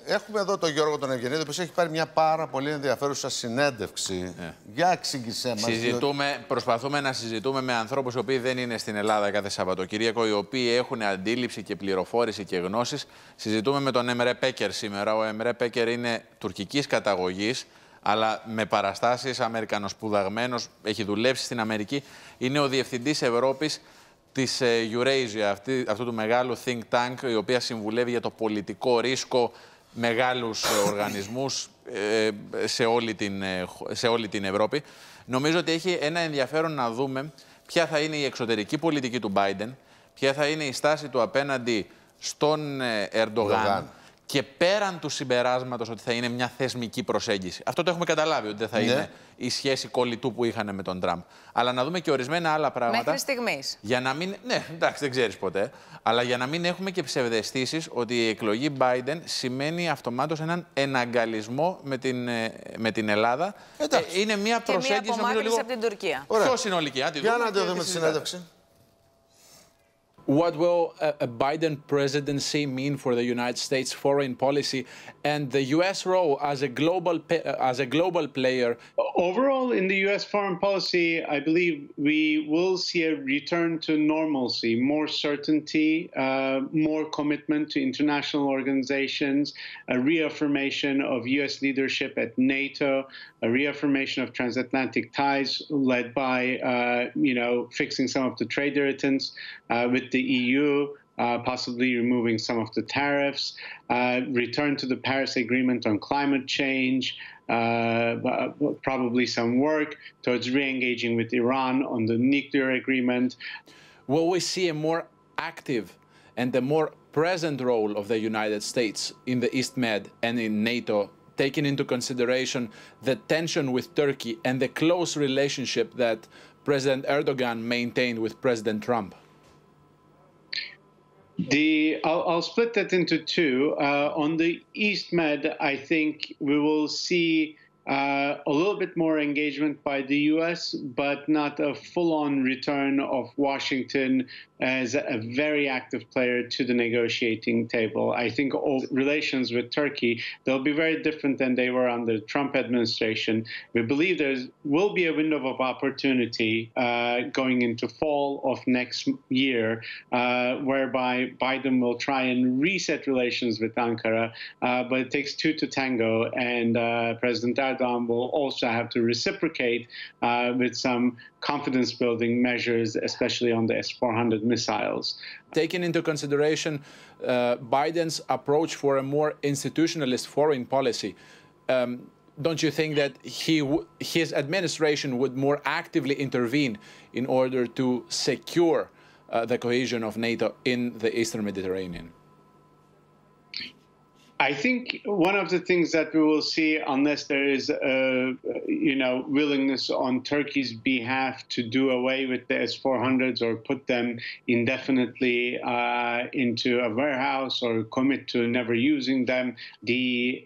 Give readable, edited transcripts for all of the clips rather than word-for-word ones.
Έχουμε εδώ τον Γιώργο τον Ευγενίδη, που έχει πάρει μια πάρα πολύ ενδιαφέρουσα συνέντευξη. Για εξήγησέ μας. Προσπαθούμε να συζητούμε με ανθρώπους οι οποίοι δεν είναι στην Ελλάδα κάθε Σαββατοκύριακο, οι οποίοι έχουν αντίληψη και πληροφόρηση και γνώσεις. Συζητούμε με τον Emre Peker σήμερα. Ο Emre Peker είναι τουρκικής καταγωγής, αλλά με παραστάσεις, αμερικανοσπουδαγμένος, έχει δουλέψει στην Αμερική. Είναι ο Διευθυντής Ευρώπης της Eurasia, αυτού του μεγάλου think tank, η οποία συμβουλεύει για το πολιτικό ρίσκο μεγάλους οργανισμούς σε όλη την Ευρώπη. Νομίζω ότι έχει ένα ενδιαφέρον να δούμε ποια θα είναι η εξωτερική πολιτική του Μπάιντεν, ποια θα είναι η στάση του απέναντι στον Ερντογάν, και πέραν του συμπεράσματος ότι θα είναι μια θεσμική προσέγγιση. Αυτό το έχουμε καταλάβει, ότι δεν θα είναι η σχέση κολλητού που είχαν με τον Τραμπ. Αλλά να δούμε και ορισμένα άλλα πράγματα. Μέχρι στιγμής. Για να μην. Ναι, εντάξει, δεν ξέρεις ποτέ. Αλλά για να μην έχουμε και ψευδαισθήσεις ότι η εκλογή Μπάιντεν σημαίνει αυτομάτως έναν εναγκαλισμό με την Ελλάδα. Είναι μια προσέγγιση. Και μια απομάκρυνση από την Τουρκία. Πιο συνολική. Για να τη δούμε τη συνέντευξη. What will a Biden presidency mean for the United States foreign policy and the U.S. role as a global player? Overall, in the U.S. foreign policy, I believe we will see a return to normalcy, more certainty, more commitment to international organizations, a reaffirmation of U.S. leadership at NATO, a reaffirmation of transatlantic ties led by, fixing some of the trade irritants with the EU, possibly removing some of the tariffs, return to the Paris Agreement on climate change, probably some work towards re-engaging with Iran on the nuclear agreement. Will we see a more active and a more present role of the United States in the East Med and in NATO, taking into consideration the tension with Turkey and the close relationship that President Erdogan maintained with President Trump? I'll split that into two. On the East Med, I think we will see a little bit more engagement by the U.S., but not a full-on return of Washington as a very active player to the negotiating table. I think all relations with Turkey, they'll be very different than they were under the Trump administration. We believe there will be a window of opportunity going into fall of next year, whereby Biden will try and reset relations with Ankara, but it takes two to tango, and President Erdogan will also have to reciprocate with some confidence-building measures, especially on the S-400 missiles. Taking into consideration Biden's approach for a more institutionalist foreign policy, don't you think that his administration would more actively intervene in order to secure the cohesion of NATO in the Eastern Mediterranean? I think one of the things that we will see, unless there is willingness on Turkey's behalf to do away with the S-400s or put them indefinitely into a warehouse or commit to never using them, the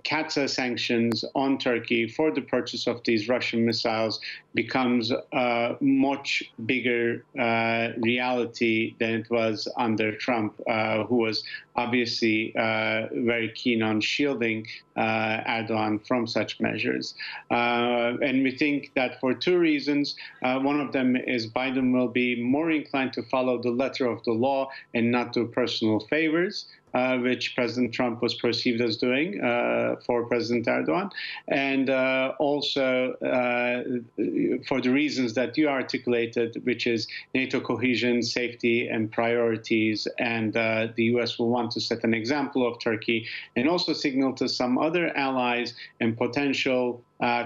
CAATSA sanctions on Turkey for the purchase of these Russian missiles becomes a much bigger reality than it was under Trump, who was obviously very keen on shielding Erdogan from such measures. And we think that for two reasons. One of them is Biden will be more inclined to follow the letter of the law and not do personal favors, which President Trump was perceived as doing for President Erdogan. And also for the reasons that you articulated, which is NATO cohesion, safety, and priorities. And the U.S. will want to set an example of Turkey and also signal to some other allies and potential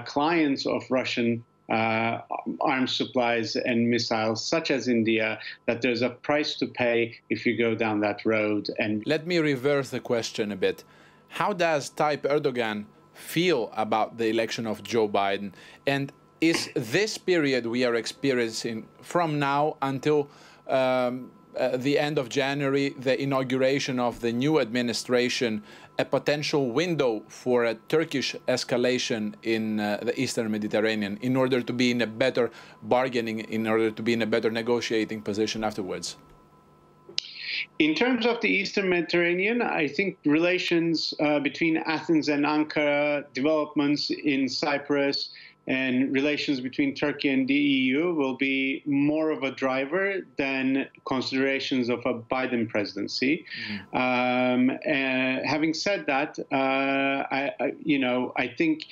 clients of Russian arms supplies and missiles, such as India, that there's a price to pay if you go down that road. And let me reverse the question a bit. How does Tayyip Erdogan feel about the election of Joe Biden? And is this period we are experiencing from now until the end of January, the inauguration of the new administration, a potential window for a Turkish escalation in the Eastern Mediterranean in order to be in a better bargaining, in order to be in a better negotiating position afterwards? In terms of the Eastern Mediterranean, I think relations between Athens and Ankara, developments in Cyprus, and relations between Turkey and the EU will be more of a driver than considerations of a Biden presidency. Having said that, I think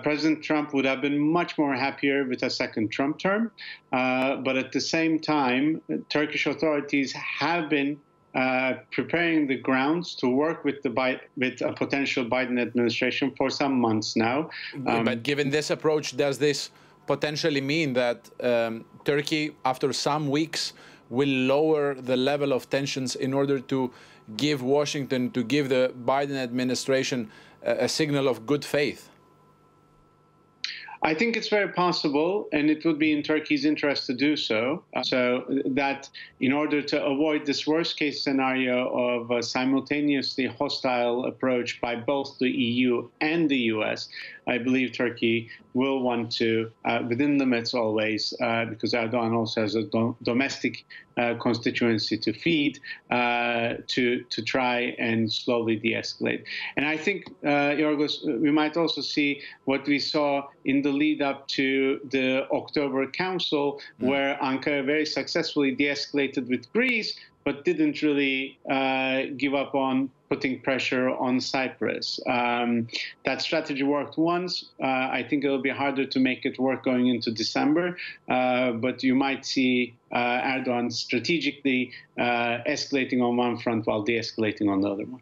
President Trump would have been much more happier with a second Trump term. But at the same time, Turkish authorities have been preparing the grounds to work with a potential Biden administration for some months now. But given this approach, does this potentially mean that Turkey, after some weeks, will lower the level of tensions in order to give Washington, to give the Biden administration a signal of good faith? I think it's very possible, and it would be in Turkey's interest to do so, so that in order to avoid this worst-case scenario of a simultaneously hostile approach by both the EU and the US, I believe Turkey will want to, within limits always, because Erdogan also has a domestic constituency to feed, to try and slowly de-escalate. And I think, Yorgos, we might also see what we saw in the lead up to the October Council, where Ankara very successfully de-escalated with Greece, but didn't really give up on putting pressure on Cyprus. That strategy worked once. I think it'll be harder to make it work going into December, but you might see Erdogan strategically escalating on one front while de-escalating on the other one.